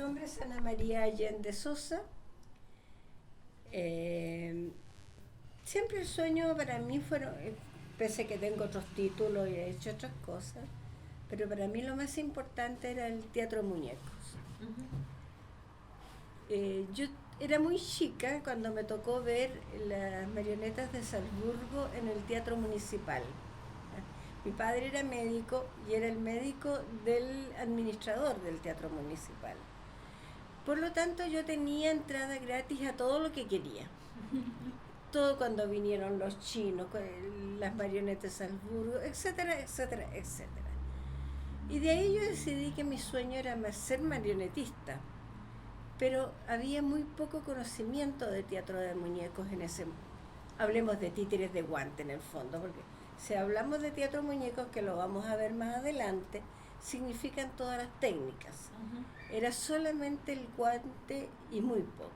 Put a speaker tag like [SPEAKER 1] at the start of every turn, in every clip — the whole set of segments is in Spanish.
[SPEAKER 1] nombre es Ana María Allende Sosa. Siempre el sueño para mí fueron, pese a que tengo otros títulos y he hecho otras cosas, pero para mí lo más importante era el teatro muñecos. Yo era muy chica cuando me tocó ver las marionetas de Salzburgo en el teatro municipal. Mi padre era médico y era el médico del administrador del teatro municipal. Por lo tanto, yo tenía entrada gratis a todo lo que quería. Todo cuando vinieron los chinos, las marionetas de Salzburgo, etcétera, etcétera, etcétera. Y de ahí yo decidí que mi sueño era ser marionetista. Pero había muy poco conocimiento de teatro de muñecos en ese... Hablemos de títeres de guante en el fondo, porque si hablamos de teatro de muñecos, que lo vamos a ver más adelante, significan todas las técnicas. Era solamente el guante y muy poco.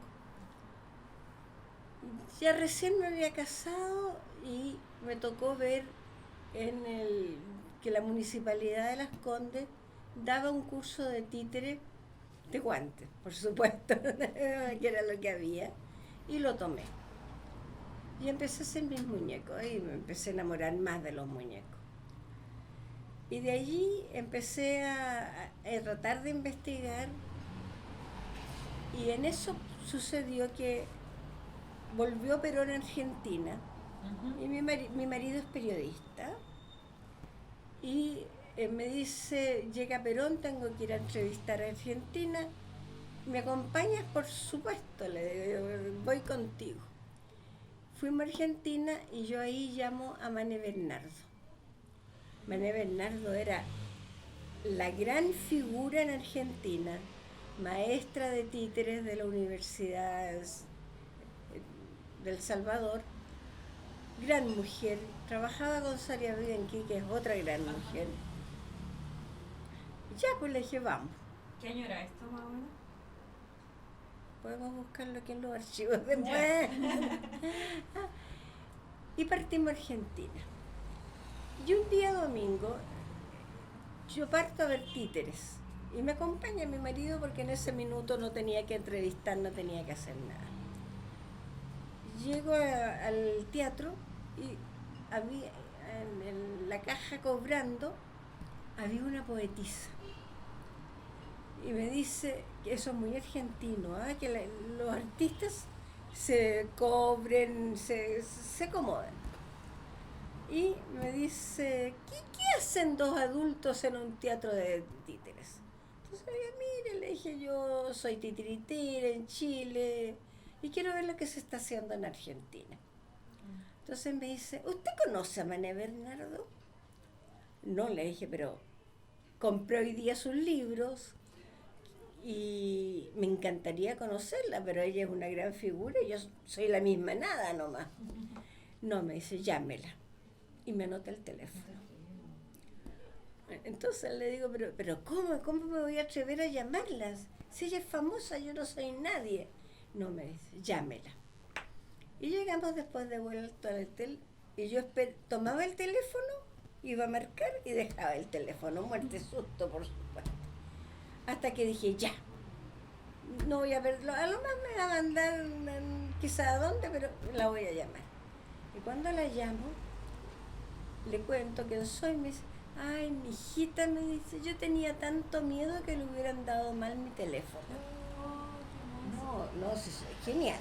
[SPEAKER 1] Ya recién me había casado y me tocó ver que la Municipalidad de Las Condes daba un curso de títere de guantes, por supuesto, que era lo que había, y lo tomé. Y empecé a hacer mis muñecos y me empecé a enamorar más de los muñecos. Y de allí empecé a tratar de investigar, y en eso sucedió que volvió Perón a Argentina, y mi marido es periodista, y me dice, llega Perón, tengo que ir a entrevistar a Argentina, ¿me acompañas? Por supuesto, le digo, voy contigo. Fuimos a Argentina y yo ahí llamo a Mané Bernardo. Mané Bernardo era la gran figura en Argentina, maestra de títeres de la Universidad del Salvador, gran mujer, trabajaba con Saria Bianchi, que es otra gran mujer. Ya, pues le dije, vamos.
[SPEAKER 2] ¿Qué año era esto, más o menos?
[SPEAKER 1] Podemos buscarlo aquí en los archivos después. Y partimos a Argentina. Y un día domingo, yo parto a ver títeres. Y me acompaña mi marido porque en ese minuto no tenía que entrevistar, no tenía que hacer nada. Llego al teatro y había en la caja cobrando, había una poetisa. Y me dice que eso es muy argentino, que los artistas se cobren, se acomodan. Y me dice, ¿qué hacen dos adultos en un teatro de títeres? Entonces, mire, le dije, yo soy titiritera en Chile y quiero ver lo que se está haciendo en Argentina. Entonces me dice, ¿usted conoce a Mané Bernardo? No, le dije, pero compré hoy día sus libros y me encantaría conocerla, pero ella es una gran figura y yo soy la misma nada nomás. No, me dice, llámela. Y me anota el teléfono. Entonces le digo, pero ¿cómo me voy a atrever a llamarlas? Si ella es famosa, yo no soy nadie. No, me dice, llámela. Y llegamos después de vuelta al hotel y yo tomaba el teléfono, iba a marcar y dejaba el teléfono, muerte susto, por supuesto. Hasta que dije, ya, no voy a verlo, a lo más me va a mandar quizá a dónde, pero la voy a llamar. Y cuando la llamo, le cuento quién soy, me dice, ay, mi hijita, me dice, yo tenía tanto miedo que le hubieran dado mal mi teléfono. No, es genial.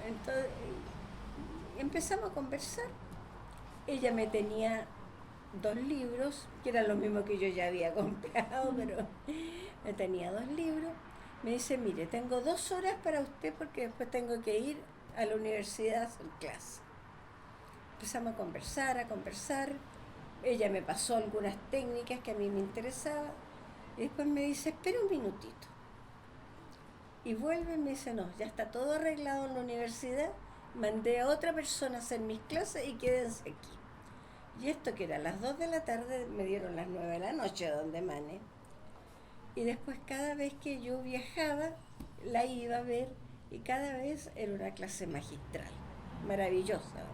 [SPEAKER 1] Entonces, empezamos a conversar. Ella me tenía 2 libros, que eran los mismos que yo ya había comprado, pero me tenía 2 libros. Me dice, mire, tengo 2 horas para usted porque después tengo que ir a la universidad a hacer clase. Empezamos a conversar. Ella me pasó algunas técnicas que a mí me interesaban. Y después me dice, espera un minutito. Y vuelve y me dice, no, ya está todo arreglado en la universidad. Mandé a otra persona a hacer mis clases y quédense aquí. Y esto que era a las 2 de la tarde, me dieron las 9 de la noche donde Mané. Y después cada vez que yo viajaba, la iba a ver y cada vez era una clase magistral, maravillosa.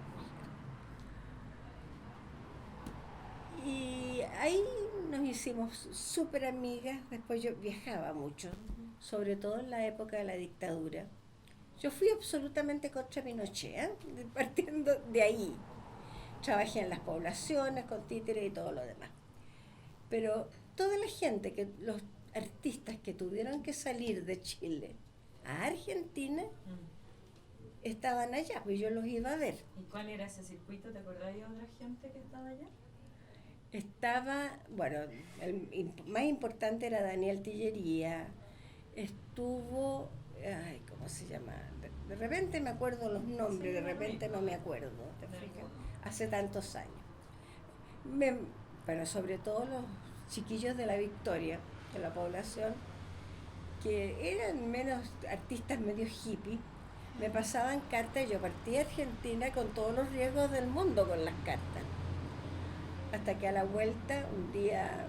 [SPEAKER 1] Y ahí nos hicimos súper amigas, después yo viajaba mucho, sobre todo en la época de la dictadura. Yo fui absolutamente contra Pinochet, ¿eh? Partiendo de ahí. Trabajé en las poblaciones, con títeres y todo lo demás. Pero toda la gente, los artistas que tuvieron que salir de Chile a Argentina, estaban allá, pues yo los iba a ver.
[SPEAKER 2] ¿Y cuál era ese circuito? ¿Te acordás de otra gente que estaba allá?
[SPEAKER 1] Estaba, bueno, el más importante era Daniel Tillería, estuvo, ay, ¿cómo se llama? De repente me acuerdo los nombres,
[SPEAKER 2] Sí,
[SPEAKER 1] de repente no me acuerdo, ¿te fijas? Hace tantos años. Pero sobre todo los chiquillos de la Victoria, de la población, que eran menos artistas medio hippie, me pasaban cartas y yo partí a Argentina con todos los riesgos del mundo con las cartas. Hasta que a la vuelta, un día,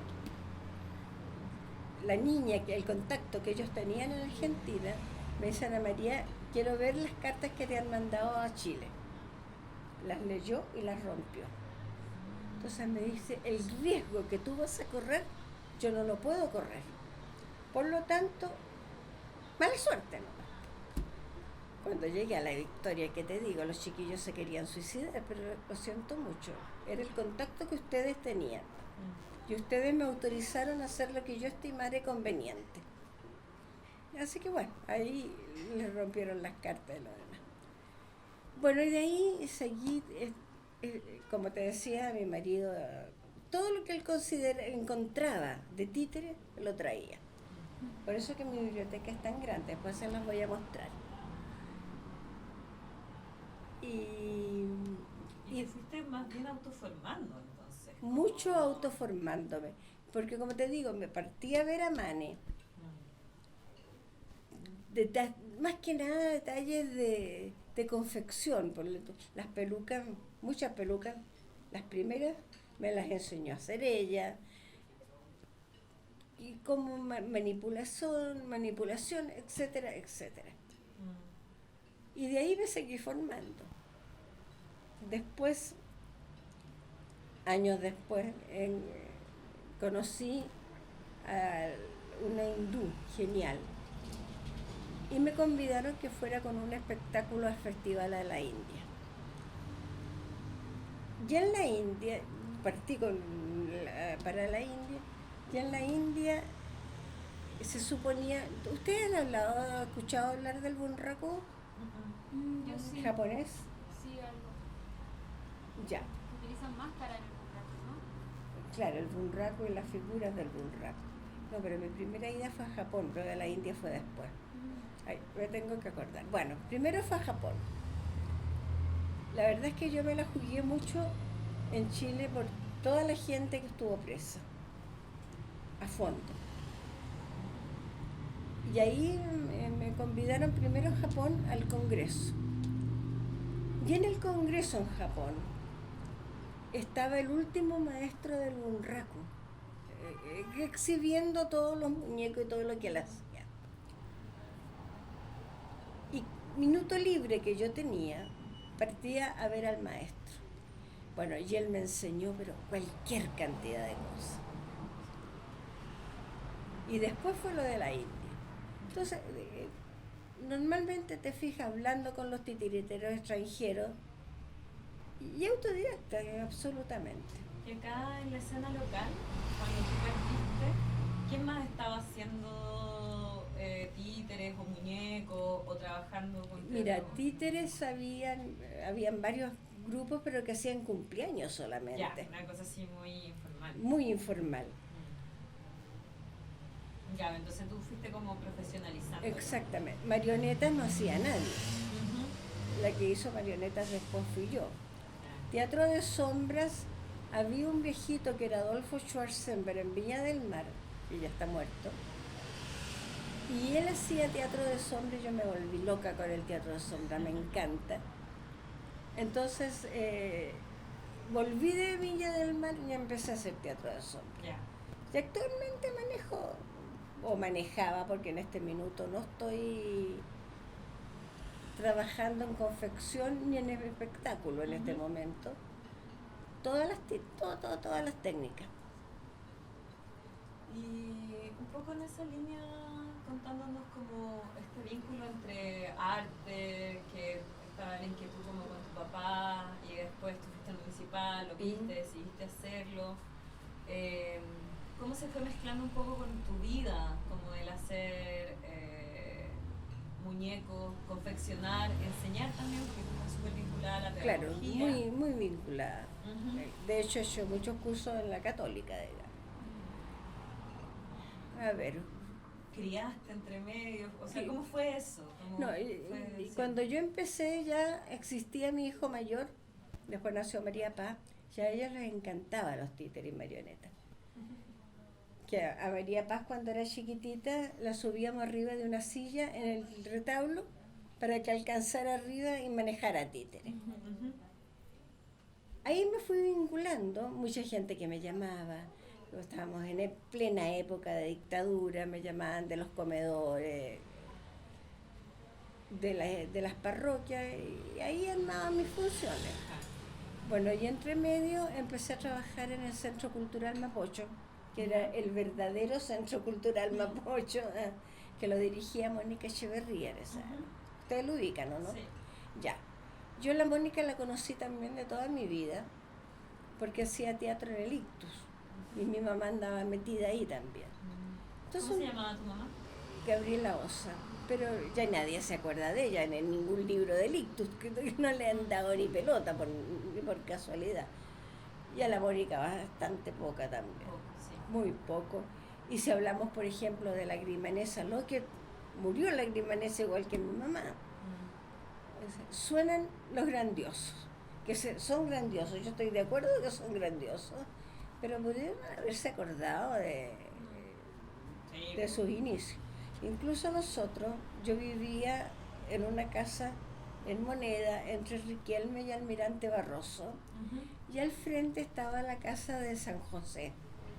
[SPEAKER 1] la niña, el contacto que ellos tenían en Argentina, me dice: Ana María, quiero ver las cartas que te han mandado a Chile. Las leyó y las rompió. Entonces me dice: el riesgo que tú vas a correr, yo no lo puedo correr. Por lo tanto, mala suerte, ¿no? Cuando llegué a la Victoria, ¿qué te digo? Los chiquillos se querían suicidar, pero lo siento mucho. Era el contacto que ustedes tenían. Y ustedes me autorizaron a hacer lo que yo estimara conveniente. Así que bueno, ahí les rompieron las cartas y lo demás. Bueno, y de ahí seguí, como te decía, mi marido, todo lo que él encontraba de títere, lo traía. Por eso que mi biblioteca es tan grande, después se las voy a mostrar.
[SPEAKER 2] Y te fuiste más bien autoformando entonces.
[SPEAKER 1] Mucho autoformándome, porque como te digo, me partí a ver a Mane. Más que nada detalles de confección, por las pelucas, muchas pelucas, las primeras me las enseñó a hacer ella, y como manipulación, etcétera, etcétera. Y de ahí me seguí formando. Después, años después, conocí a una hindú genial y me convidaron que fuera con un espectáculo al Festival de la India. Y en la India, partí para la India, y en la India se suponía, ¿ustedes han escuchado hablar del bunraku?
[SPEAKER 3] Yo sí.
[SPEAKER 1] ¿Japonés?
[SPEAKER 3] Sí, algo.
[SPEAKER 1] Ya.
[SPEAKER 3] Utilizan máscara en el bunraku, ¿no?
[SPEAKER 1] Claro, el bunraku y las figuras del bunraku. No, pero mi primera ida fue a Japón, pero de la India fue después. Ay, me tengo que acordar. Bueno, primero fue a Japón. La verdad es que yo me la jugué mucho en Chile por toda la gente que estuvo presa, a fondo. Y ahí me convidaron primero a Japón al Congreso. Y en el Congreso en Japón estaba el último maestro del bunraku, exhibiendo todos los muñecos y todo lo que él hacía. Y minuto libre que yo tenía, partía a ver al maestro. Bueno, y él me enseñó, pero cualquier cantidad de cosas. Y después fue lo de la India. Entonces, normalmente te fijas hablando con los titiriteros extranjeros y autodidacta, absolutamente.
[SPEAKER 2] Y acá en la escena local, cuando tú partiste, ¿quién más estaba haciendo títeres o muñecos o trabajando con
[SPEAKER 1] Mira, títeres habían varios grupos, pero que hacían cumpleaños solamente.
[SPEAKER 2] Ya, una cosa así muy informal.
[SPEAKER 1] Muy informal.
[SPEAKER 2] Ya, entonces tú fuiste como profesionalizando.
[SPEAKER 1] Exactamente. Marionetas no hacía nadie. La que hizo marionetas después fui yo. Teatro de sombras, había un viejito que era Adolfo Schwarzenberg en Viña del Mar, que ya está muerto, y él hacía teatro de sombras y yo me volví loca con el teatro de sombras, me encanta. Entonces volví de Viña del Mar y empecé a hacer teatro de sombras.
[SPEAKER 2] Ya.
[SPEAKER 1] Y actualmente manejaba, porque en este minuto no estoy trabajando en confección ni en el espectáculo en este momento, todas las técnicas.
[SPEAKER 2] Y un poco en esa línea, contándonos como este vínculo entre arte, que estaba la inquietud como con tu papá, y después tú fuiste al municipal, lo viste, decidiste hacerlo. ¿Cómo se fue mezclando un poco con tu vida, como el hacer muñecos, confeccionar, enseñar también, porque tú estás súper vinculada a la
[SPEAKER 1] Claro,
[SPEAKER 2] pedagogía?
[SPEAKER 1] muy vinculada. De hecho, he hecho muchos cursos en la Católica, digamos. A ver,
[SPEAKER 2] ¿Criaste entre medios? O sea,
[SPEAKER 1] Sí.
[SPEAKER 2] ¿cómo fue eso? ¿Cómo
[SPEAKER 1] no,
[SPEAKER 2] fue
[SPEAKER 1] y cuando yo empecé ya existía mi hijo mayor, después nació María Paz, ya a ellos les encantaban los títeres y marionetas. Que a María Paz cuando era chiquitita la subíamos arriba de una silla en el retablo para que alcanzara arriba y manejara títeres.
[SPEAKER 2] Ujú.
[SPEAKER 1] Ahí me fui vinculando, mucha gente que me llamaba, estábamos en plena época de dictadura, me llamaban de los comedores, de las parroquias, y ahí andaban mis funciones. Bueno, y entre medio empecé a trabajar en el Centro Cultural Mapocho, que era el verdadero Centro Cultural Mapocho, que lo dirigía Mónica Echeverría en esa época. Ustedes lo ubican, ¿o no?
[SPEAKER 2] Sí.
[SPEAKER 1] Ya. Yo la Mónica la conocí también de toda mi vida, porque hacía teatro en el Ictus, y mi mamá andaba metida ahí también. Entonces,
[SPEAKER 2] ¿Cómo se llamaba tu mamá?
[SPEAKER 1] Gabriela Osa, pero ya nadie se acuerda de ella en ningún libro del Ictus, que no le han dado ni pelota por casualidad. Y a la Mónica bastante poca también,
[SPEAKER 2] Sí.
[SPEAKER 1] muy poco. Y si hablamos, por ejemplo, de la Grimanesa Lockett, murió la Grimanesa igual que mi mamá. Suenan los grandiosos, son grandiosos, yo estoy de acuerdo que son grandiosos, pero pudieron haberse acordado de sus inicios. Incluso nosotros, yo vivía en una casa en Moneda entre Riquelme y Almirante Barroso, y al frente estaba la casa de San José,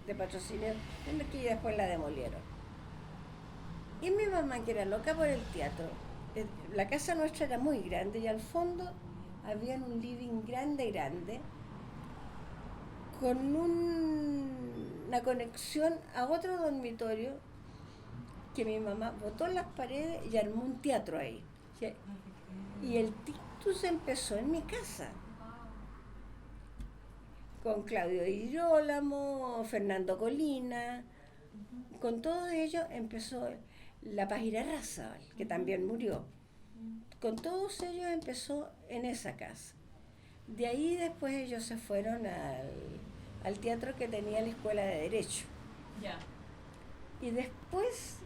[SPEAKER 1] de Patrocinio, en la que después la demolieron. Y mi mamá, que era loca por el teatro, la casa nuestra era muy grande y al fondo había un living grande con una conexión a otro dormitorio que mi mamá botó en las paredes y armó un teatro ahí. Y el Tictus empezó en mi casa, con Claudio Di Girolamo, Fernando Colina, con todos ellos empezó la Página Raza, que también murió. Con todos ellos empezó en esa casa. De ahí después ellos se fueron al teatro que tenía la Escuela de Derecho.
[SPEAKER 2] Ya.
[SPEAKER 1] Y después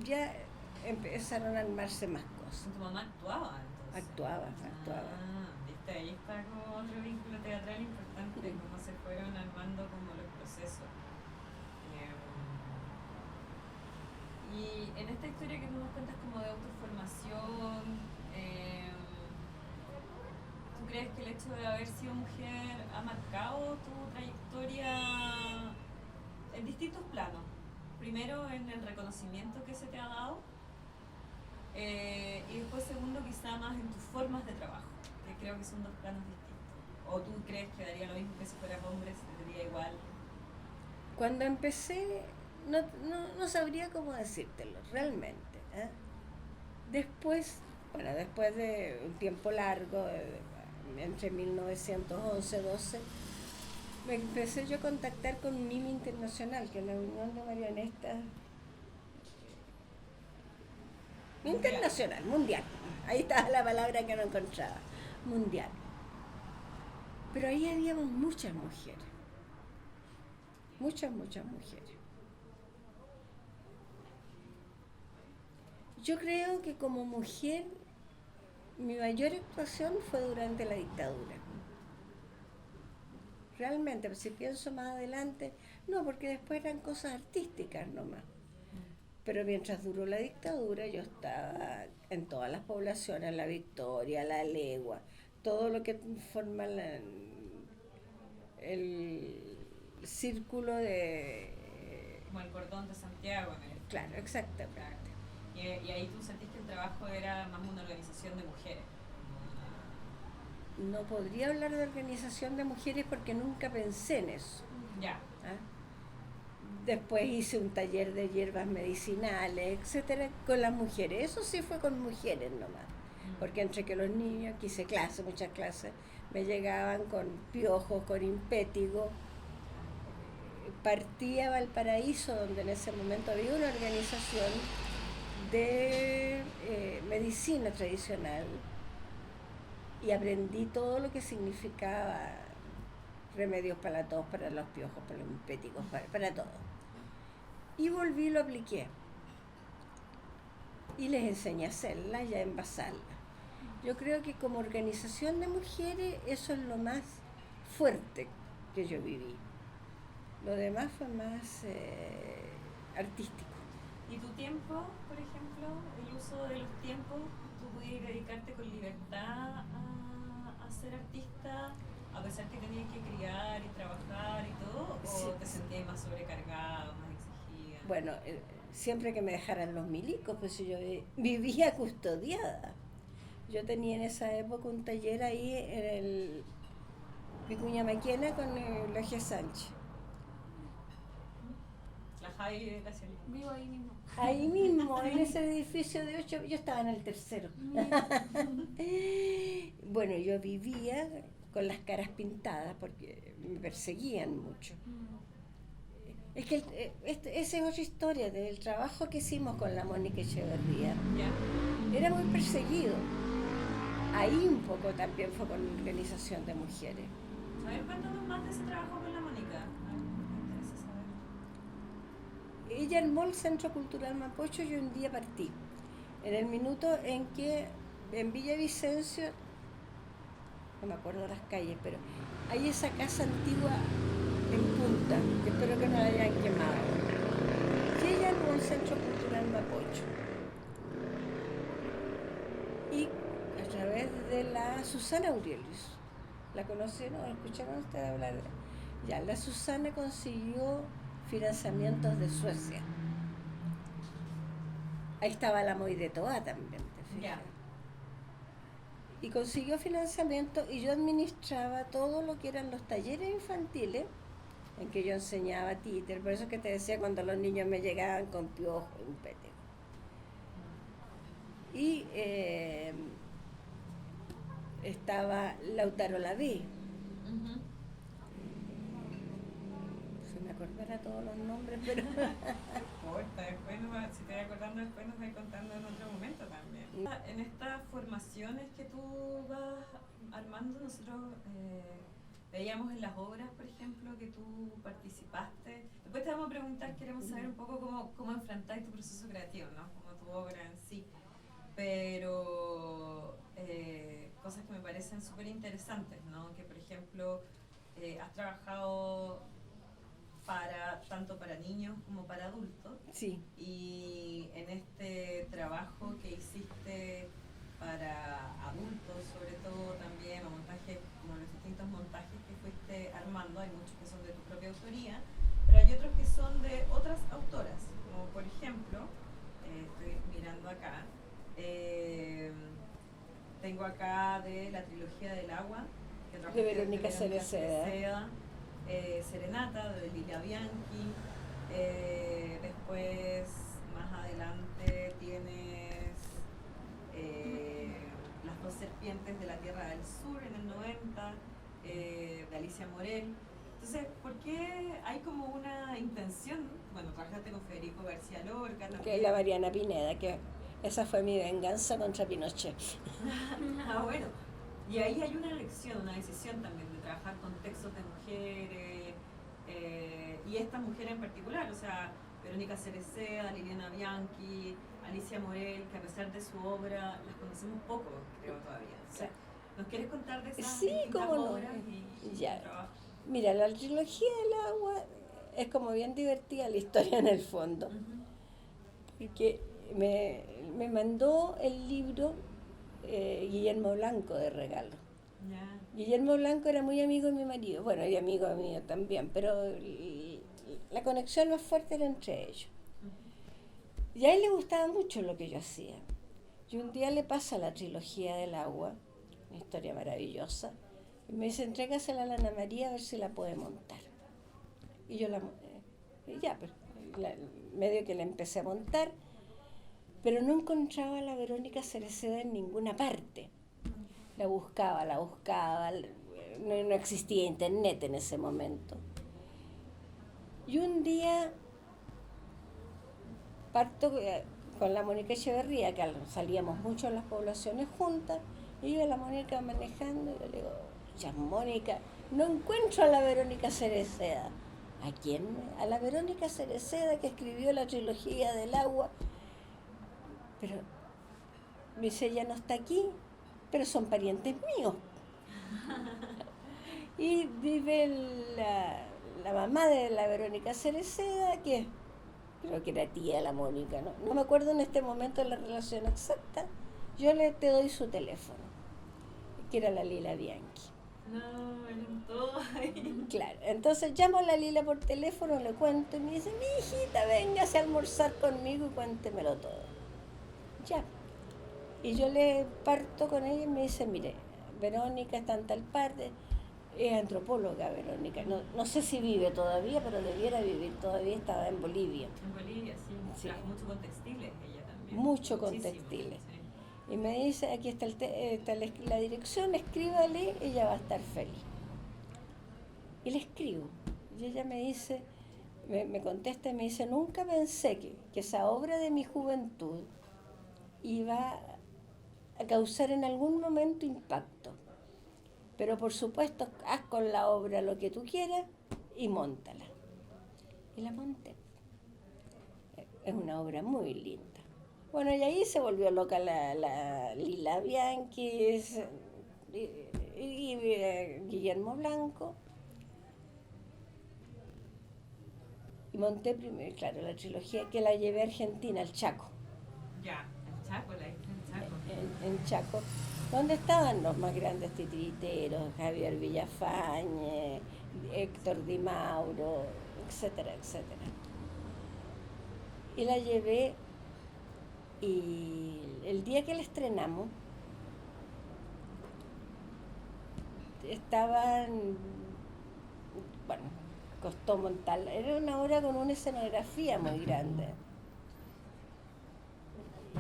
[SPEAKER 1] ya empezaron a armarse más cosas.
[SPEAKER 2] ¿Tu mamá actuaba entonces?
[SPEAKER 1] Actuaba.
[SPEAKER 2] Viste, ahí está como otro vínculo teatral importante, cómo se fueron armando como los procesos. Y en esta historia que tú nos cuentas como de autoformación, ¿tú crees que el hecho de haber sido mujer ha marcado tu trayectoria en distintos planos? Primero en el reconocimiento que se te ha dado, y después segundo quizá más en tus formas de trabajo, que creo que son dos planos distintos. ¿O tú crees que daría lo mismo que si fueras hombre, se te daría igual?
[SPEAKER 1] Cuando empecé, no sabría cómo decírtelo, realmente. Después de un tiempo largo, entre 1911-12, me empecé yo a contactar con MIM Internacional, que es la Unión de Marionetas Internacional, mundial. Ahí estaba la palabra que no encontraba, mundial. Pero ahí habíamos muchas mujeres. Muchas mujeres. Yo creo que como mujer mi mayor actuación fue durante la dictadura. Realmente, si pienso más adelante, no, porque después eran cosas artísticas nomás. Pero mientras duró la dictadura yo estaba en todas las poblaciones, La Victoria, La Legua, todo lo que forma el círculo de...
[SPEAKER 2] Como el cordón de Santiago.
[SPEAKER 1] Claro, exactamente.
[SPEAKER 2] Claro. Y ahí tú sentís que el trabajo era más una organización de mujeres.
[SPEAKER 1] No podría hablar de organización de mujeres porque nunca pensé en eso.
[SPEAKER 2] Ya.
[SPEAKER 1] Después hice un taller de hierbas medicinales, etcétera, con las mujeres. Eso sí fue con mujeres nomás. Porque entre que los niños, que hice clases, muchas clases, me llegaban con piojos, con impétigo. Partí a Valparaíso, donde en ese momento había una organización de medicina tradicional, y aprendí todo lo que significaba remedios para la tos, para los piojos, para los impéticos, para todo. Y volví y lo apliqué. Y les enseñé a hacerla y a envasarla. Yo creo que como organización de mujeres eso es lo más fuerte que yo viví. Lo demás fue más artístico.
[SPEAKER 2] ¿Y tu tiempo, por ejemplo, el uso de los tiempos, tú pudieras dedicarte con libertad a ser artista, a pesar que tenías que criar y trabajar y todo, o
[SPEAKER 1] Sí.
[SPEAKER 2] te sentías más sobrecargado, más exigida?
[SPEAKER 1] Bueno, siempre que me dejaran los milicos, pues yo vivía custodiada. Yo tenía en esa época un taller ahí en el Vicuña Maquena con el Eje Sánchez.
[SPEAKER 2] La Javi de la serie.
[SPEAKER 3] Vivo ahí mismo.
[SPEAKER 1] Ahí mismo, en ese edificio de 8, yo estaba en el tercero. Bueno, yo vivía con las caras pintadas porque me perseguían mucho. Es que esa es otra historia del trabajo que hicimos con la Mónica Echeverría.
[SPEAKER 2] Ya.
[SPEAKER 1] Era muy perseguido. Ahí un poco también fue con la organización de mujeres.
[SPEAKER 2] A ver, cuéntanos más de ese trabajo con la Mónica. Me interesa saber.
[SPEAKER 1] Ella armó el Centro Cultural Mapocho y un día partí. En el minuto en que en Villavicencio, no me acuerdo las calles, pero hay esa casa antigua en Punta, que espero que no la hayan quemado. Y ella armó el Centro Cultural Mapocho. Y a través de la Susana Aurelius, ¿la conocieron? ¿Escucharon ustedes hablar de ella? Ya, la Susana consiguió financiamientos de Suecia. Ahí estaba la Moy de Toa también, ¿te fijas?
[SPEAKER 2] Ya.
[SPEAKER 1] Y consiguió financiamiento y yo administraba todo lo que eran los talleres infantiles en que yo enseñaba títer. Por eso es que te decía cuando los niños me llegaban con piojos, impétigo. Y estaba Lautaro Laví. Se me acordará todos los nombres, pero
[SPEAKER 2] No importa, después si te vas acordando después nos vas contando en otro momento también. En estas formaciones que tú vas armando, nosotros veíamos en las obras, por ejemplo, que tú participaste. Después te vamos a preguntar, queremos saber un poco cómo enfrentáis tu proceso creativo, ¿no? Como tu obra en sí. Pero cosas que me parecen súper interesantes, ¿no? Que por ejemplo has trabajado tanto para niños como para adultos.
[SPEAKER 1] sí.
[SPEAKER 2] Y en este trabajo que hiciste para adultos, sobre todo también, o montajes, como los distintos montajes que fuiste armando, hay muchos que son de tu propia autoría, pero hay otros que son de otras autoras, como por ejemplo, estoy mirando acá, tengo acá de la trilogía del agua, que
[SPEAKER 1] De Verónica Cereceda.
[SPEAKER 2] Serenata de Lilia Bianchi, después más adelante tienes Las dos serpientes de la Tierra del Sur en el 90, de Alicia Morel. Entonces, ¿por qué hay como una intención? Bueno, trabajaste con Federico García Lorca también.
[SPEAKER 1] Que la Mariana Pineda, que esa fue mi venganza contra Pinochet.
[SPEAKER 2] Ah, bueno. Y ahí hay una elección, una decisión también de trabajar con textos de mujeres, y esta mujer en particular, o sea, Verónica Cereceda, Liliana Bianchi, Alicia Morel, que a pesar de su obra las conocemos poco, creo todavía. O sea, ¿nos quieres contar de esas
[SPEAKER 1] Sí,
[SPEAKER 2] distintas
[SPEAKER 1] cómo no.
[SPEAKER 2] obras y
[SPEAKER 1] Ya.
[SPEAKER 2] su trabajo?
[SPEAKER 1] Mira, la trilogía del agua es como bien divertida la historia en el fondo. Porque me mandó el libro Guillermo Blanco de regalo.
[SPEAKER 2] Ya.
[SPEAKER 1] Guillermo Blanco era muy amigo de mi marido, bueno, y amigo mío también, pero la conexión más fuerte era entre ellos. Y a él le gustaba mucho lo que yo hacía. Y un día le pasa la trilogía del agua, una historia maravillosa, y me dice, entrégasela a la Ana María a ver si la puede montar. Y yo la monté. Y ya, pues, medio que la empecé a montar, pero no encontraba a la Verónica Cereceda en ninguna parte. La buscaba, no existía internet en ese momento. Y un día parto con la Mónica Echeverría, que salíamos mucho en las poblaciones juntas, y iba la Mónica manejando, y yo le digo, ya Mónica, no encuentro a la Verónica Cereceda. ¿A quién? A la Verónica Cereceda, que escribió la trilogía del agua. Pero, me dice, ella no está aquí, pero son parientes míos. Y vive la mamá de la Verónica Cereceda, que creo que era tía de la Mónica, no me acuerdo en este momento la relación exacta. Yo te doy su teléfono, que era la Lila Bianchi.
[SPEAKER 2] No, eran todos ahí.
[SPEAKER 1] Claro, entonces llamo a la Lila por teléfono, le cuento y me dice, mi hijita, véngase a almorzar conmigo y cuéntemelo todo. Ya. Y yo le parto con ella y me dice, mire, Verónica está en tal parte, es antropóloga Verónica, no sé si vive todavía, pero debiera vivir todavía, estaba en Bolivia.
[SPEAKER 2] En Bolivia, sí.
[SPEAKER 1] Sí.
[SPEAKER 2] Trabaja mucho con textiles ella también.
[SPEAKER 1] Mucho con
[SPEAKER 2] Muchísimo,
[SPEAKER 1] textiles.
[SPEAKER 2] sí.
[SPEAKER 1] Y me dice, aquí está, la dirección, escríbale, ella va a estar feliz. Y le escribo. Y ella me dice, me contesta y me dice, nunca pensé que esa obra de mi juventud iba a causar en algún momento impacto. Pero por supuesto, haz con la obra lo que tú quieras y móntala. Y la monté. Es una obra muy linda. Bueno, y ahí se volvió loca la Lila Bianchi y Guillermo Blanco. Y monté primero, claro, la trilogía que la llevé a Argentina, al Chaco.
[SPEAKER 2] Ya, en Chaco, la isla en Chaco.
[SPEAKER 1] En Chaco, donde estaban los más grandes titiriteros, Javier Villafañe, Héctor Di Mauro, etcétera, etcétera. Y la llevé, y el día que la estrenamos, bueno, costó montarla, era una obra con una escenografía muy grande.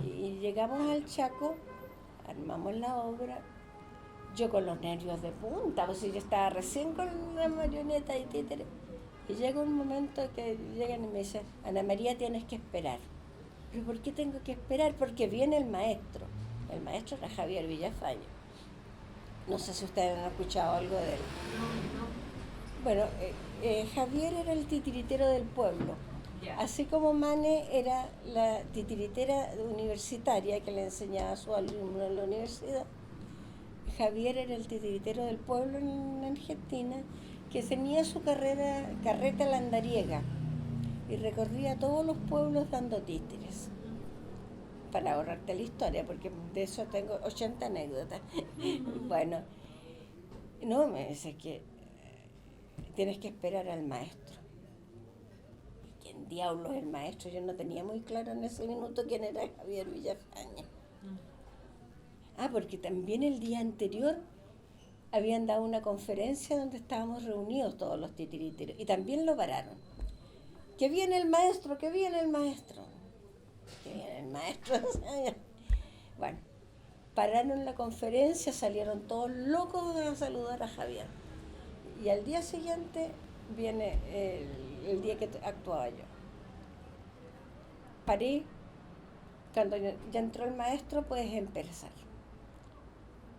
[SPEAKER 1] Y llegamos al Chaco, armamos la obra, yo con los nervios de punta, pues yo estaba recién con la marioneta y títere. Y llega un momento que llegan y me dicen, Ana María, tienes que esperar. ¿Pero por qué tengo que esperar? Porque viene el maestro. El maestro era Javier Villafañe. No sé si ustedes han escuchado algo de él. Bueno, Javier era el titiritero del pueblo.
[SPEAKER 2] Ya.
[SPEAKER 1] Así como Mane era la titiritera universitaria que le enseñaba a sus alumnos en la universidad, Javier era el titiritero del pueblo en Argentina, que tenía su carreta landariega y recorría todos los pueblos dando títeres. Para ahorrarte la historia, porque de eso tengo 80 anécdotas. Bueno, no, me dice que tienes que esperar al maestro. ¿Quién diablos es el maestro? Yo no tenía muy claro en ese minuto quién era Javier Villafañe. Porque también el día anterior habían dado una conferencia donde estábamos reunidos todos los titiriteros y también lo pararon. ¡Que viene el maestro! ¡Que viene el maestro! ¡Que viene el maestro! Bueno, pararon la conferencia, salieron todos locos a saludar a Javier. Y al día siguiente viene el día que actuaba yo. Paré, cuando ya entró el maestro, puedes empezar.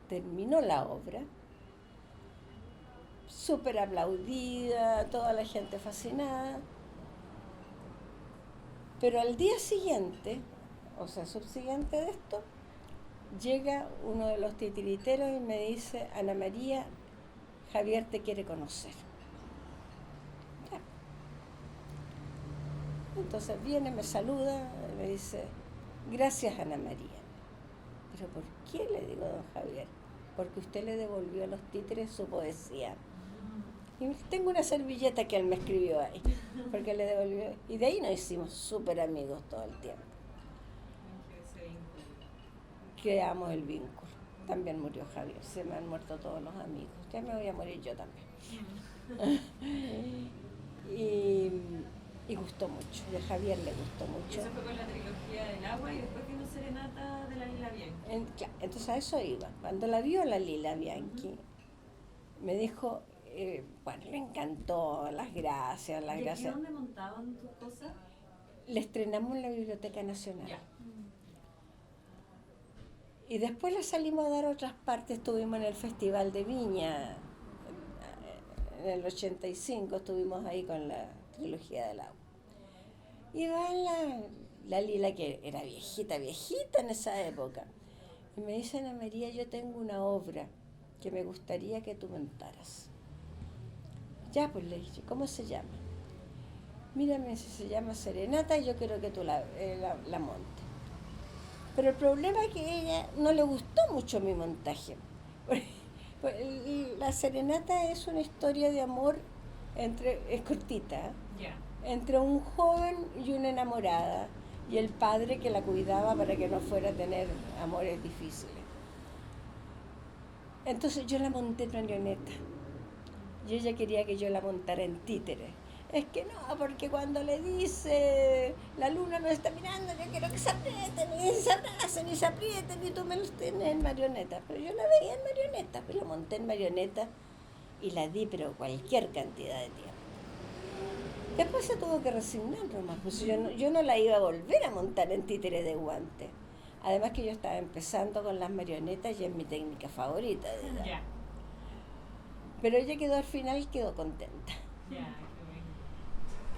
[SPEAKER 1] Terminó la obra, súper aplaudida, toda la gente fascinada. Pero al día siguiente, o sea, subsiguiente de esto, llega uno de los titiriteros y me dice, Ana María, Javier te quiere conocer. Ya. Entonces viene, me saluda, me dice, gracias Ana María. ¿Pero por qué? Le digo a don Javier. Porque usted le devolvió a los títeres su poesía. Y tengo una servilleta que él me escribió ahí, porque le devolvió. Y de ahí nos hicimos súper amigos todo el tiempo. Creamos el vínculo. También murió Javier, se me han muerto todos los amigos. Ya me voy a morir yo también. Y gustó mucho, y a Javier le gustó
[SPEAKER 2] Y
[SPEAKER 1] mucho.
[SPEAKER 2] eso fue con la trilogía del agua y después vino Serenata de la Lila Bianchi.
[SPEAKER 1] Entonces a eso iba. Cuando la vio la Lila Bianchi, me dijo, bueno, le encantó, las gracias, las
[SPEAKER 2] ¿Y aquí
[SPEAKER 1] gracias.
[SPEAKER 2] dónde montaban tus cosas?
[SPEAKER 1] Le estrenamos en la Biblioteca Nacional.
[SPEAKER 2] Ya.
[SPEAKER 1] Y después le salimos a dar otras partes, estuvimos en el Festival de Viña, en el 85 estuvimos ahí con la trilogía del agua. Y va la Lila, que era viejita, viejita en esa época. Y me dice, Ana María, yo tengo una obra que me gustaría que tú montaras. Ya, pues le dije, ¿cómo se llama? Mírame, si se llama Serenata, y yo quiero que tú la montes. Pero el problema es que a ella no le gustó mucho mi montaje. La Serenata es una historia de amor es cortita, ¿eh?
[SPEAKER 2] Ya.
[SPEAKER 1] Entre un joven y una enamorada, y el padre que la cuidaba para que no fuera a tener amores difíciles. Entonces yo la monté en marioneta, y ella quería que yo la montara en títere. Es que no, porque cuando le dice la luna nos está mirando, yo quiero que se aprieten y se abracen y se aprieten y tú me los tienes en marioneta. Pero yo la veía en marioneta, pues la monté en marioneta y la di, pero cualquier cantidad de tiempo. Después se tuvo que resignar nomás, pues yo no la iba a volver a montar en títere de guante. Además que yo estaba empezando con las marionetas y es mi técnica favorita de ella.
[SPEAKER 2] Ya.
[SPEAKER 1] Pero ella quedó al final, quedó contenta.
[SPEAKER 2] Ya, qué bueno.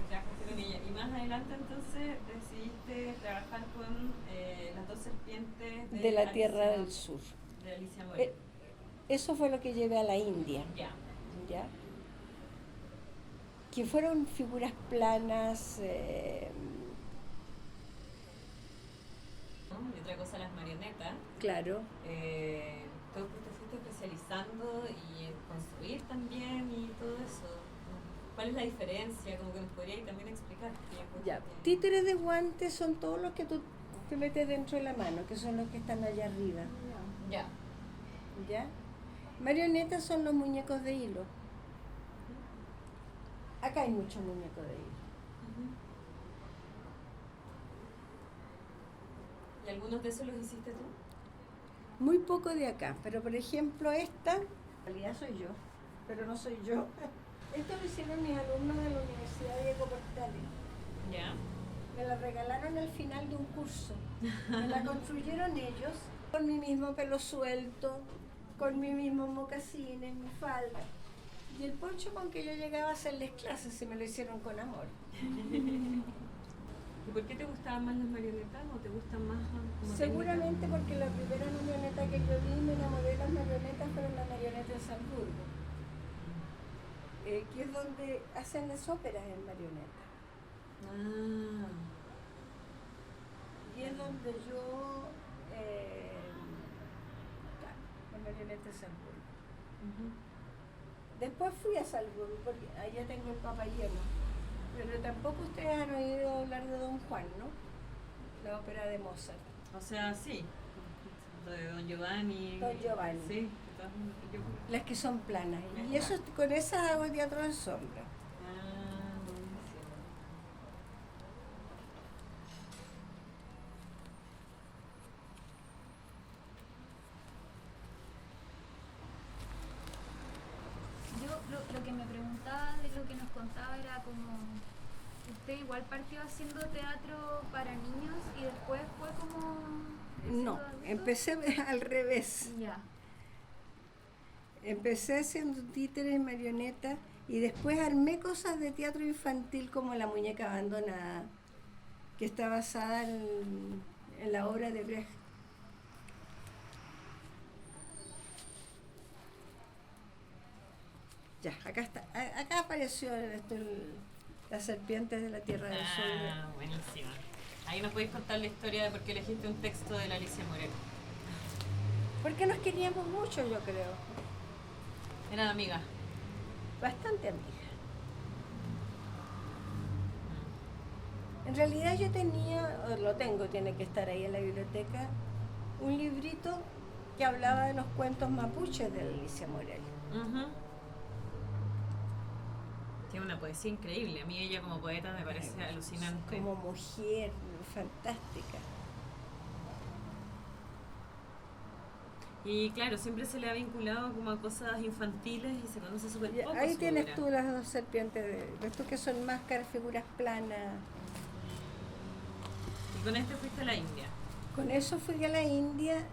[SPEAKER 2] Trabajaste con ella. Y más adelante entonces decidiste trabajar con las dos serpientes
[SPEAKER 1] De la Tierra del Sur.
[SPEAKER 2] De Alicia Moret.
[SPEAKER 1] Eso fue lo que llevé a la India.
[SPEAKER 2] Ya.
[SPEAKER 1] ¿Ya? Que fueron figuras planas.
[SPEAKER 2] Y otra cosa, las marionetas.
[SPEAKER 1] Claro.
[SPEAKER 2] Tú te fuiste especializando y en construir también y todo eso. ¿Cuál es la diferencia? Como que nos podrías también explicar.
[SPEAKER 1] Ya. Títeres de guantes son todos los que tú te metes dentro de la mano, que son los que están allá arriba.
[SPEAKER 2] Ya.
[SPEAKER 1] ¿Ya? Marionetas son los muñecos de hilo. Acá hay muchos muñecos de hilo.
[SPEAKER 2] ¿Y algunos de esos los hiciste tú?
[SPEAKER 1] Muy poco de acá, pero por ejemplo esta, en realidad soy yo, pero no soy yo. Esto lo hicieron mis alumnos de la Universidad de Diego Portales.
[SPEAKER 2] Ya.
[SPEAKER 1] Me la regalaron al final de un curso. Me la construyeron ellos, con mi mismo pelo suelto, con mi mismo mocasines, mi falda. Y el poncho con que yo llegaba a hacerles clases, y me lo hicieron con amor.
[SPEAKER 2] ¿Y por qué te gustaban más las marionetas o te gustan más como
[SPEAKER 1] Seguramente porque la primera marioneta que yo vi, me enamoré de las marionetas, fueron las marionetas de Salzburgo, que es donde hacen las óperas en marioneta.
[SPEAKER 2] Ah.
[SPEAKER 1] Y es donde yo, la marioneta de Salzburgo. Después fui a Salzburgo, porque allá tengo el Papayeno. Pero tampoco ustedes han oído hablar de Don Juan, ¿no? La ópera de Mozart.
[SPEAKER 2] O sea, sí. De Don Giovanni.
[SPEAKER 1] Don Giovanni.
[SPEAKER 2] Sí.
[SPEAKER 1] Las que son planas. Y eso, con esas hago teatro de sombra.
[SPEAKER 2] Ah, buenísimo.
[SPEAKER 3] Yo lo que me preguntaba de lo que nos contaba era como, usted igual partió haciendo teatro para niños y después fue como...
[SPEAKER 1] No,
[SPEAKER 3] adulto.
[SPEAKER 1] empecé al revés.
[SPEAKER 3] Ya.
[SPEAKER 1] Empecé haciendo títeres y marionetas y después armé cosas de teatro infantil como La muñeca abandonada, que está basada en la obra de Brecht. Ya, acá está. Acá apareció las serpientes de la Tierra del Sur.
[SPEAKER 2] Ah, buenísimo. Ahí nos podéis contar la historia de por qué elegiste un texto de la Alicia Moret.
[SPEAKER 1] Porque nos queríamos mucho, yo creo.
[SPEAKER 2] Eran amigas.
[SPEAKER 1] Bastante amigas. En realidad yo tenía, o lo tengo, tiene que estar ahí en la biblioteca, un librito que hablaba de los cuentos mapuches de Alicia Moret.
[SPEAKER 2] Qué es una poesía increíble. A mí ella como poeta me parece alucinante.
[SPEAKER 1] Como mujer, fantástica.
[SPEAKER 2] Y claro, siempre se le ha vinculado como a cosas infantiles y se conoce súper poco.
[SPEAKER 1] Ahí
[SPEAKER 2] su
[SPEAKER 1] tienes
[SPEAKER 2] obra.
[SPEAKER 1] tú las dos serpientes, ves tú que son máscaras, figuras planas.
[SPEAKER 2] Y con este fuiste a la India.
[SPEAKER 1] Con eso fui a la India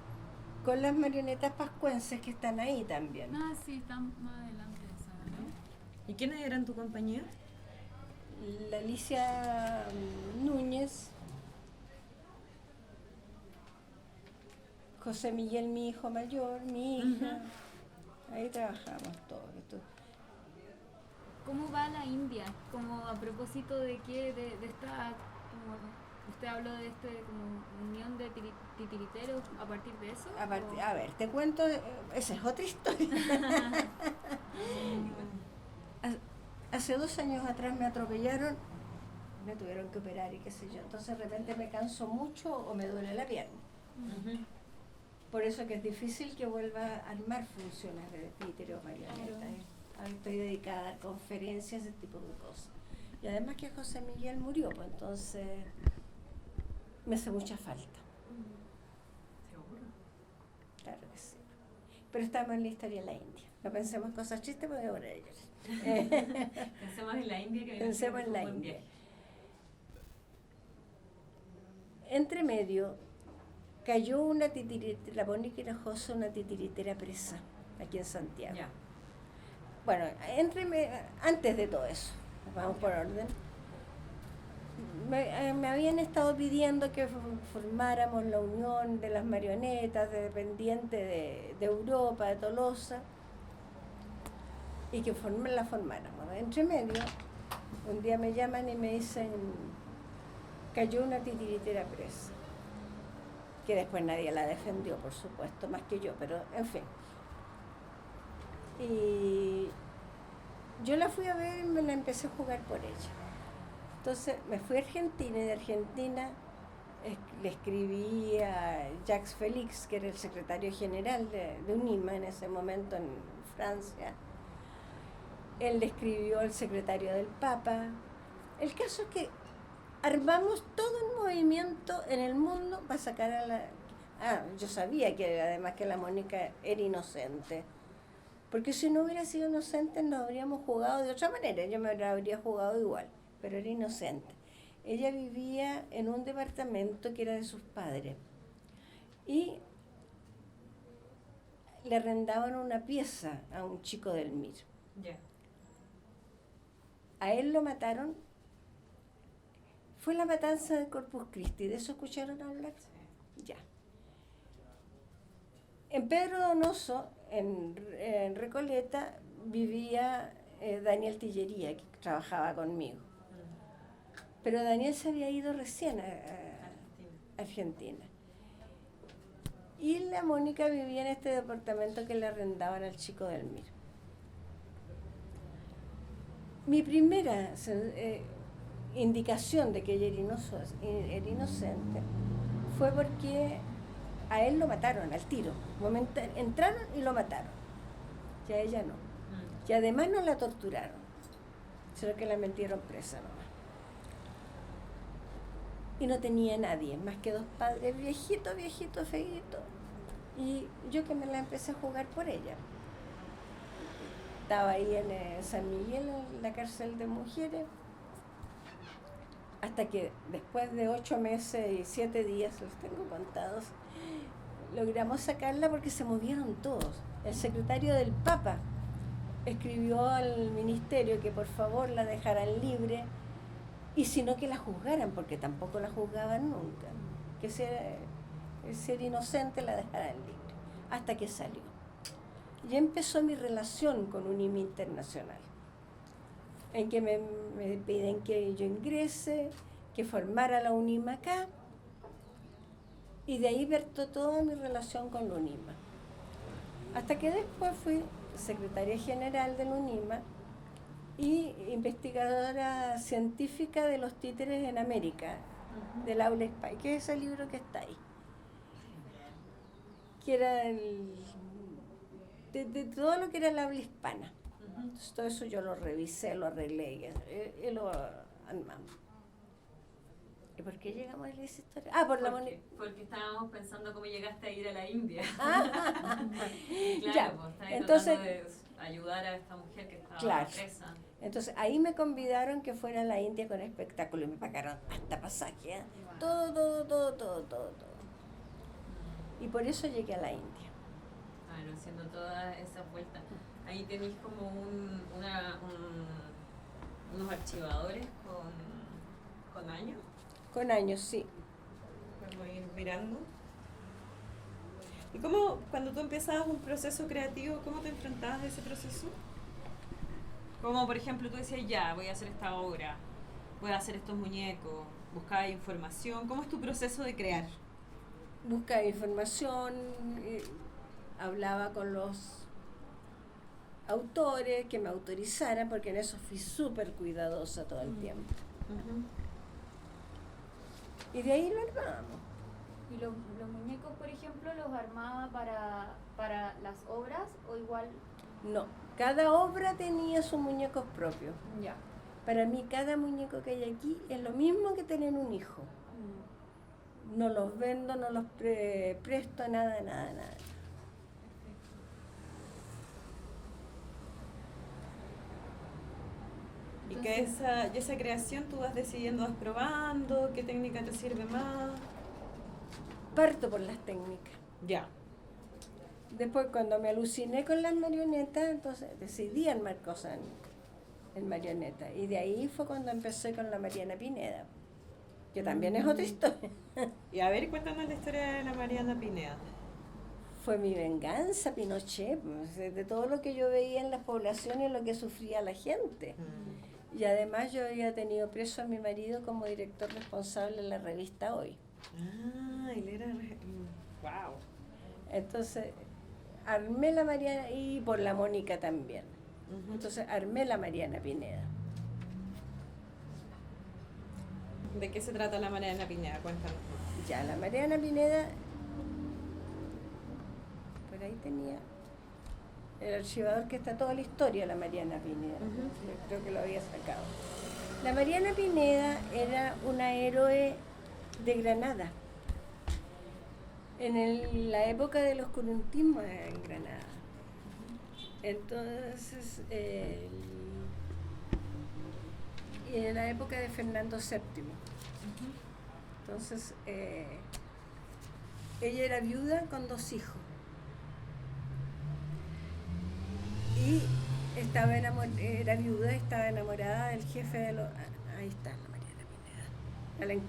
[SPEAKER 1] con las marionetas pascuenses que están ahí también.
[SPEAKER 3] Ah, sí, están más adelante de esa, ¿no?
[SPEAKER 2] ¿Y quiénes eran tu compañía?
[SPEAKER 1] La Alicia Núñez, José Miguel, mi hijo mayor, mi hija. Ahí trabajamos todos.
[SPEAKER 3] ¿Cómo va la India? Como a propósito de que de esta, como usted habló de este como unión de titiriteros a partir de eso.
[SPEAKER 1] A ver, te cuento, esa es otra historia. Hace 2 años atrás me atropellaron, me tuvieron que operar y qué sé yo. Entonces de repente me canso mucho o me duele la pierna. Por eso que es difícil que vuelva a armar funciones de títere o marioneta. Ahora estoy dedicada a dar conferencias, ese tipo de cosas. Y además que José Miguel murió, pues entonces me hace mucha falta.
[SPEAKER 2] ¿Seguro?
[SPEAKER 1] Claro que sí. Pero estamos en la historia de la India. No pensemos cosas chistes porque ahora ellos.
[SPEAKER 2] Pensemos en la India, que
[SPEAKER 1] Pensemos en la
[SPEAKER 2] buen
[SPEAKER 1] India.
[SPEAKER 2] viaje.
[SPEAKER 1] Entre medio cayó una titiritera, la Mónica Hinojosa, una titiritera presa aquí en Santiago.
[SPEAKER 2] Ya.
[SPEAKER 1] Bueno, antes de todo eso, vamos por orden, me habían estado pidiendo que formáramos la unión de las marionetas dependientes de Europa, de Tolosa, y que la formáramos. Entre medio, un día me llaman y me dicen, cayó una titiritera presa, que después nadie la defendió, por supuesto, más que yo, pero en fin. Y yo la fui a ver y me la empecé a jugar por ella. Entonces me fui a Argentina y de Argentina le escribí a Jacques Félix, que era el secretario general de UNIMA en ese momento en Francia. Él le escribió al secretario del Papa. El caso es que armamos todo un movimiento en el mundo para sacar a la... yo sabía que además que la Mónica era inocente. Porque si no hubiera sido inocente nos habríamos jugado de otra manera. Yo me la habría jugado igual, pero era inocente. Ella vivía en un departamento que era de sus padres. Y le arrendaban una pieza a un chico del MIR.
[SPEAKER 2] Ya.
[SPEAKER 1] A él lo mataron. Fue la matanza de Corpus Christi. ¿De eso escucharon hablar?
[SPEAKER 2] Sí.
[SPEAKER 1] Ya. En Pedro Donoso, en Recoleta, vivía Daniel Tillería, que trabajaba conmigo. Pero Daniel se había ido recién a Argentina. Y la Mónica vivía en este departamento que le arrendaban al chico del MIR. Mi primera indicación de que ella era inocente fue porque a él lo mataron al tiro. Entraron y lo mataron. Y a ella no. Y además no la torturaron, sino que la metieron presa nomás. Y no tenía nadie, más que 2 padres, viejito, feíto. Y yo que me la empecé a jugar por ella. Estaba ahí en San Miguel, en la cárcel de mujeres, hasta que después de 8 meses y 7 días, los tengo contados, logramos sacarla porque se movieron todos. El secretario del Papa escribió al ministerio que por favor la dejaran libre y si no que la juzgaran, porque tampoco la juzgaban nunca, que ser inocente la dejaran libre, hasta que salió. Y empezó mi relación con UNIMA Internacional, en que me piden que yo ingrese, que formara la UNIMA acá, y de ahí vertó toda mi relación con la UNIMA. Hasta que después fui secretaria general de la UNIMA y investigadora científica de los títeres en América, del Aula Hispana, que es ese libro que está ahí. Que era de todo lo que era el habla hispana. Entonces, todo eso yo lo revisé, lo arreglé y lo armamos. ¿Y por qué llegamos a esa historia? Ah, por la moneda.
[SPEAKER 2] Porque estábamos pensando cómo llegaste a ir a la India.
[SPEAKER 1] Claro,
[SPEAKER 2] Ya, pues estáis
[SPEAKER 1] entonces,
[SPEAKER 2] tratando de ayudar a esta mujer que estaba
[SPEAKER 1] claro.
[SPEAKER 2] presa.
[SPEAKER 1] Entonces ahí me convidaron que fuera a la India con espectáculo y me pagaron hasta pasaje, ¿eh? Todo. Y por eso llegué a la India.
[SPEAKER 2] Claro, haciendo todas esas vueltas. Ahí tenéis como unos archivadores con años.
[SPEAKER 1] Con años, sí.
[SPEAKER 2] Podemos ir mirando. ¿Y cómo, cuando tú empezabas un proceso creativo, cómo te enfrentabas a ese proceso? Como por ejemplo tú decías, ya, voy a hacer esta obra, voy a hacer estos muñecos, buscabas información. ¿Cómo es tu proceso de crear?
[SPEAKER 1] Buscaba información, hablaba con los autores que me autorizaran, porque en eso fui súper cuidadosa todo el tiempo. Y de ahí lo armábamos.
[SPEAKER 3] ¿Y los muñecos, por ejemplo, los armaba para las obras o igual?
[SPEAKER 1] No, cada obra tenía sus muñecos propios.
[SPEAKER 3] Ya.
[SPEAKER 1] Para mí cada muñeco que hay aquí es lo mismo que tener un hijo. No los vendo, no los presto, nada.
[SPEAKER 2] Y que esa creación tú vas decidiendo, vas probando, qué técnica te sirve más.
[SPEAKER 1] Parto por las técnicas.
[SPEAKER 2] Ya.
[SPEAKER 1] Después cuando me aluciné con las marionetas, entonces decidí armar cosas en marioneta. Y de ahí fue cuando empecé con la Mariana Pineda, que también es otra historia.
[SPEAKER 2] Y a ver, cuéntanos la historia de la Mariana Pineda.
[SPEAKER 1] Fue mi venganza, Pinochet, pues, de todo lo que yo veía en las poblaciones, lo que sufría la gente. Y además yo había tenido preso a mi marido como director responsable de la revista Hoy.
[SPEAKER 2] Ah, él era... wow.
[SPEAKER 1] Entonces, armé la Mariana, y por la Mónica también. Entonces, armé la Mariana Pineda.
[SPEAKER 2] ¿De qué se trata la Mariana Pineda? Cuéntanos.
[SPEAKER 1] Ya, la Mariana Pineda, por ahí tenía el archivador que está toda la historia de la Mariana Pineda. Creo que lo había sacado. La Mariana Pineda era una héroe de Granada, en la época del oscurantismo en Granada. Entonces, y en la época de Fernando VII. Entonces, ella era viuda con 2 hijos. Y era viuda y estaba enamorada del jefe de los... Ahí está la Mariana Pineda.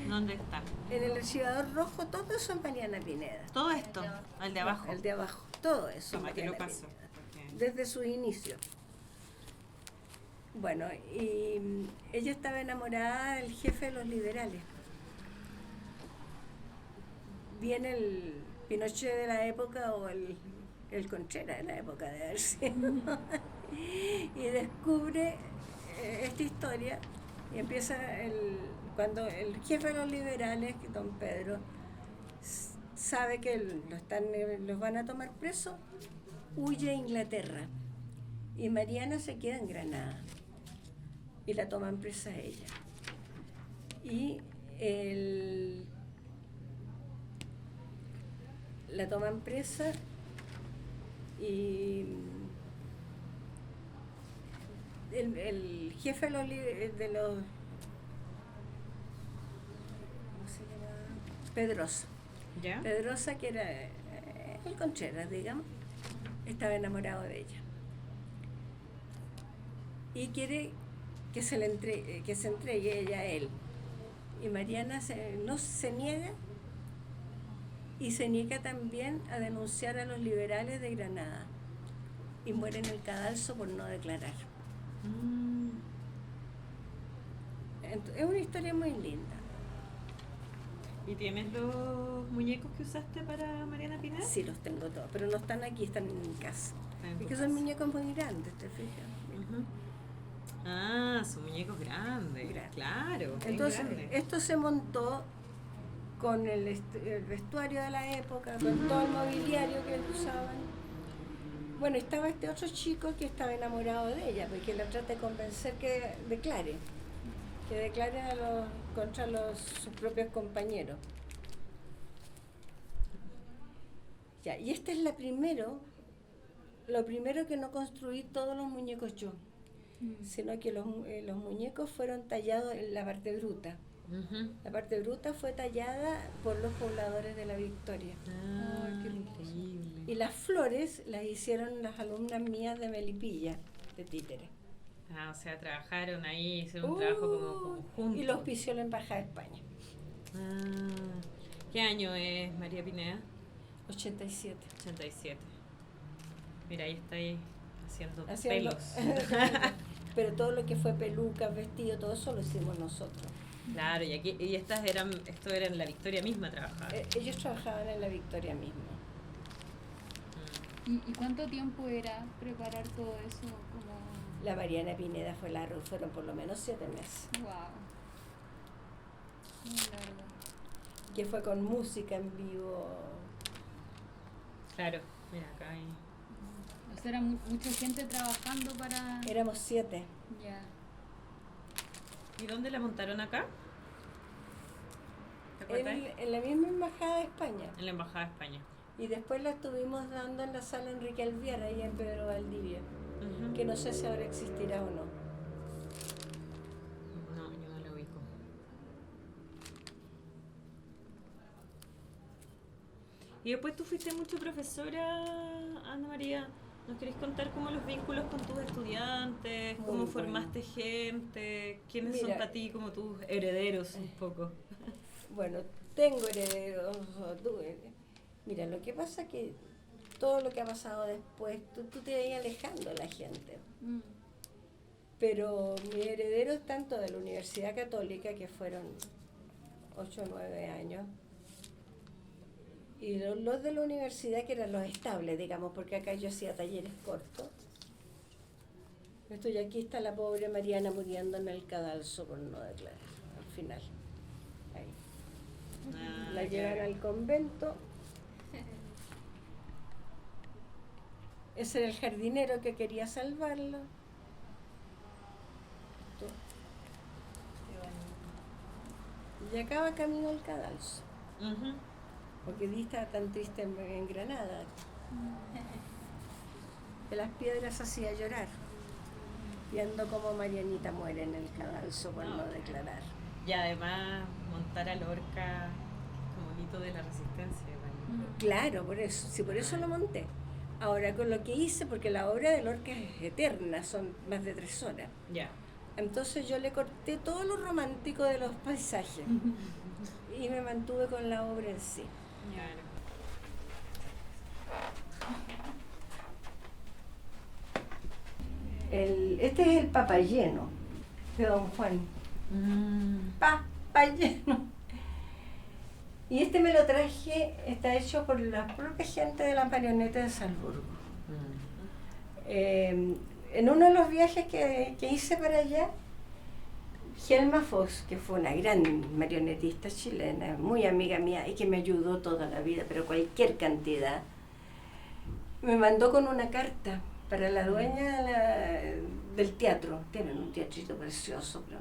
[SPEAKER 2] ¿Dónde está?
[SPEAKER 1] En el archivador rojo, todo eso es Mariana Pineda.
[SPEAKER 2] Todo esto, el de abajo.
[SPEAKER 1] El de abajo, todo eso.
[SPEAKER 2] Toma, que lo
[SPEAKER 1] Mariana
[SPEAKER 2] paso.
[SPEAKER 1] Pineda, desde su inicio. Bueno, y ella estaba enamorada del jefe de los liberales. Viene el Pinochet de la época o el Contreras de la época de haber sido. Y descubre esta historia y empieza cuando el jefe de los liberales, don Pedro, sabe que los van a tomar presos, huye a Inglaterra y Mariana se queda en Granada y la toman presa a ella. Y la toman presa y el jefe de los ¿cómo se llama? Pedrosa.
[SPEAKER 2] ¿Ya?
[SPEAKER 1] Pedrosa, que era el Contreras, digamos, estaba enamorado de ella y quiere que se entregue ella a él. Y Mariana no se niega, y se niega también a denunciar a los liberales de Granada y muere en el cadalso por no declarar. Es una historia muy linda.
[SPEAKER 2] ¿Y tienes los muñecos que usaste para Mariana Pineda?
[SPEAKER 1] Sí, los tengo todos, pero no están aquí, están en mi casa. Es que son muñecos muy grandes, ¿te fijas?
[SPEAKER 2] Ah, son muñecos grandes. Claro.
[SPEAKER 1] Entonces,
[SPEAKER 2] grande.
[SPEAKER 1] esto se montó con el vestuario de la época, con todo el mobiliario que usaban. Bueno, estaba este otro chico que estaba enamorado de ella, porque la trata de convencer que declare contra sus propios compañeros. Ya, y esta es lo primero que no construí todos los muñecos yo, sino que los muñecos fueron tallados en la parte bruta. La parte bruta fue tallada por los pobladores de La Victoria.
[SPEAKER 4] Qué increíble.
[SPEAKER 1] Y las flores las hicieron las alumnas mías de Melipilla, de títere.
[SPEAKER 4] O sea, trabajaron ahí, hicieron un trabajo como juntos.
[SPEAKER 1] Y los pisió la Embajada de España.
[SPEAKER 4] ¿Qué año es María Pineda?
[SPEAKER 1] 87.
[SPEAKER 4] 87. Mira, ahí está ahí haciendo
[SPEAKER 1] Haciendo
[SPEAKER 4] pelos.
[SPEAKER 1] Pero todo lo que fue pelucas, vestido, todo eso lo hicimos nosotros.
[SPEAKER 4] Claro, y esto era en La Victoria misma trabajar.
[SPEAKER 1] Ellos trabajaban en La Victoria misma.
[SPEAKER 3] ¿Y cuánto tiempo era preparar todo eso? Como...
[SPEAKER 1] La Mariana Pineda fue largo, fueron por lo menos 7 meses.
[SPEAKER 3] Wow. Muy largo.
[SPEAKER 1] Que fue con música en vivo.
[SPEAKER 4] Claro, mira acá hay...
[SPEAKER 3] O sea, era mucha gente trabajando para...
[SPEAKER 1] Éramos 7.
[SPEAKER 3] Ya.
[SPEAKER 4] ¿Y dónde la montaron acá? ¿Te acuerdas?
[SPEAKER 1] En la misma Embajada de España.
[SPEAKER 4] En la Embajada de España.
[SPEAKER 1] Y después la estuvimos dando en la sala Enrique Alviar, ahí en Pedro Valdivia. Que no sé si ahora existirá o no.
[SPEAKER 4] No, yo no la ubico. Y después tú fuiste mucho profesora, Ana María. ¿Nos querés contar cómo los vínculos con tus estudiantes? ¿Cómo formaste gente? ¿Quiénes son para ti como tus herederos un poco?
[SPEAKER 1] Bueno, tengo herederos. Mira, lo que pasa es que todo lo que ha pasado después, tú te vas alejando de la gente. Pero mis herederos, tanto de la Universidad Católica, que fueron 8 o 9 años, y los de la universidad, que eran los estables, digamos, porque acá yo hacía talleres cortos. Y aquí está la pobre Mariana muriendo en el cadalso por no declarar, al final. Ahí. La llevan al convento. Ese era el jardinero que quería salvarlo. Y acá va camino al cadalso. Porque estaba tan triste en Granada. Que las piedras hacía llorar. Viendo cómo Marianita muere en el cadalso por no declarar.
[SPEAKER 4] Y además montar a Lorca como mito de la resistencia. ¿Vale?
[SPEAKER 1] Claro, por eso. Sí, por eso lo monté. Ahora, con lo que hice, porque la obra de Lorca es eterna, son más de 3 horas.
[SPEAKER 4] Ya.
[SPEAKER 1] Entonces yo le corté todo lo romántico de los paisajes y me mantuve con la obra en sí.
[SPEAKER 4] Claro.
[SPEAKER 1] Este es el papayeno de Don Juan. Papayeno. Y este me lo traje, está hecho por la propia gente de la marioneta de Salzburgo. En uno de los viajes que hice para allá, Gelma Fox, que fue una gran marionetista chilena, muy amiga mía y que me ayudó toda la vida, pero cualquier cantidad, me mandó con una carta para la dueña del teatro. Tienen un teatrito precioso, pero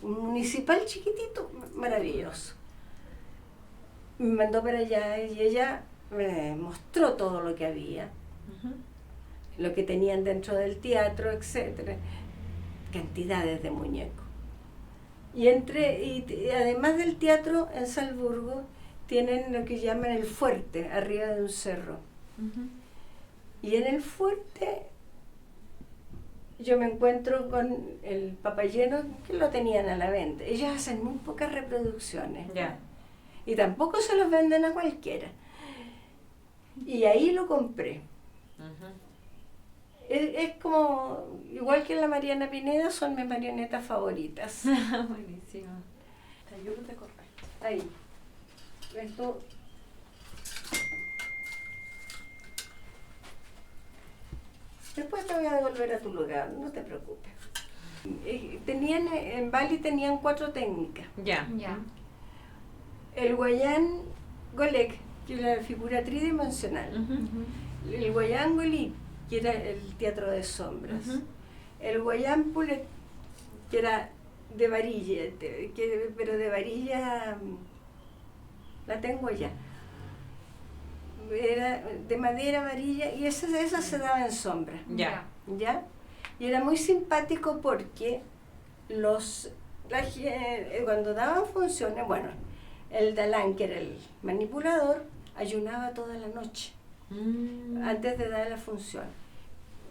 [SPEAKER 1] un municipal chiquitito, maravilloso. Me mandó para allá y ella me mostró todo lo que había, lo que tenían dentro del teatro, etcétera, cantidades de muñecos. Y además del teatro en Salzburgo tienen lo que llaman el fuerte, arriba de un cerro. Y en el fuerte yo me encuentro con el papayeno, que lo tenían a la venta. Ellos hacen muy pocas reproducciones.
[SPEAKER 4] Ya.
[SPEAKER 1] Y tampoco se los venden a cualquiera. Y ahí lo compré. Es como, igual que la Mariana Pineda, son mis marionetas favoritas.
[SPEAKER 4] Buenísimo.
[SPEAKER 1] Yo no te corto. Ahí. Esto. Después te voy a devolver a tu lugar, no te preocupes. En Bali tenían 4 técnicas.
[SPEAKER 4] Ya.
[SPEAKER 1] El Guayán Golek, que es la figura tridimensional. El Guayán Golí, que era el teatro de sombras.
[SPEAKER 4] Ujú.
[SPEAKER 1] El Guayámpule, que era de varilla, pero de varilla, la tengo allá. Era de madera, varilla, y esa se daba en sombra,
[SPEAKER 4] Ya.
[SPEAKER 1] ¿ya? Y era muy simpático porque cuando daban funciones, bueno, el Dalán, que era el manipulador, ayunaba toda la noche antes de dar la función.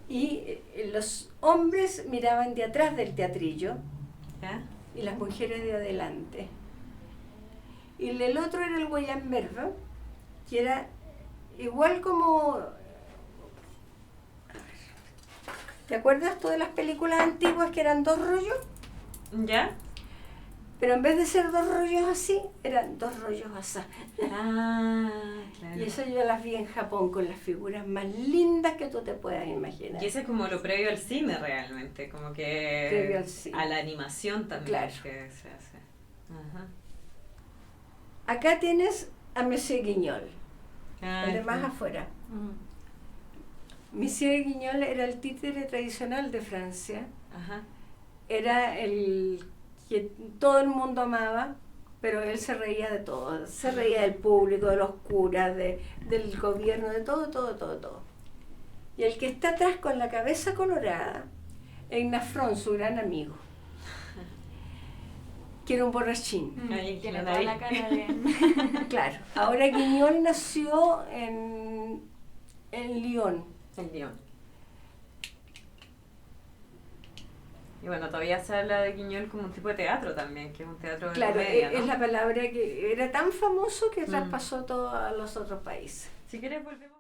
[SPEAKER 1] Y los hombres miraban de atrás del teatrillo
[SPEAKER 4] ¿Ya?
[SPEAKER 1] y las mujeres de adelante. Y el otro era el Guayamberro, que era igual como... ¿Te acuerdas todas las películas antiguas que eran 2 rollos?
[SPEAKER 4] ¿Ya?
[SPEAKER 1] Pero en vez de ser 2 rollos así, eran 2 rollos así.
[SPEAKER 4] Ah, claro.
[SPEAKER 1] Y eso yo las vi en Japón con las figuras más lindas que tú te puedas imaginar.
[SPEAKER 4] Y ese es como lo previo al cine realmente, como que
[SPEAKER 1] Previo al cine.
[SPEAKER 4] a la animación también
[SPEAKER 1] Claro.
[SPEAKER 4] que se hace. Ajá.
[SPEAKER 1] Acá tienes a Monsieur Guignol,
[SPEAKER 4] Ah,
[SPEAKER 1] el de más
[SPEAKER 4] sí.
[SPEAKER 1] afuera. Monsieur Guignol era el títere tradicional de Francia.
[SPEAKER 4] Ajá.
[SPEAKER 1] Era el que todo el mundo amaba, pero él se reía de todo. Se reía del público, de los curas, del gobierno, de todo, todo, todo, todo. Y el que está atrás con la cabeza colorada, Egnafrón, su gran amigo, que era un borrachín.
[SPEAKER 4] Ahí,
[SPEAKER 3] Tiene
[SPEAKER 4] la
[SPEAKER 3] toda la
[SPEAKER 4] nariz.
[SPEAKER 3] cara de...
[SPEAKER 1] Claro. Ahora Guignol nació en Lyon.
[SPEAKER 4] El guión. Y bueno, todavía se habla de Guiñol como un tipo de teatro también, que es un teatro de
[SPEAKER 1] Claro,
[SPEAKER 4] comedia, ¿no?
[SPEAKER 1] es la palabra que era tan famoso que traspasó todo a los otros países.
[SPEAKER 4] Si quieres volvemos.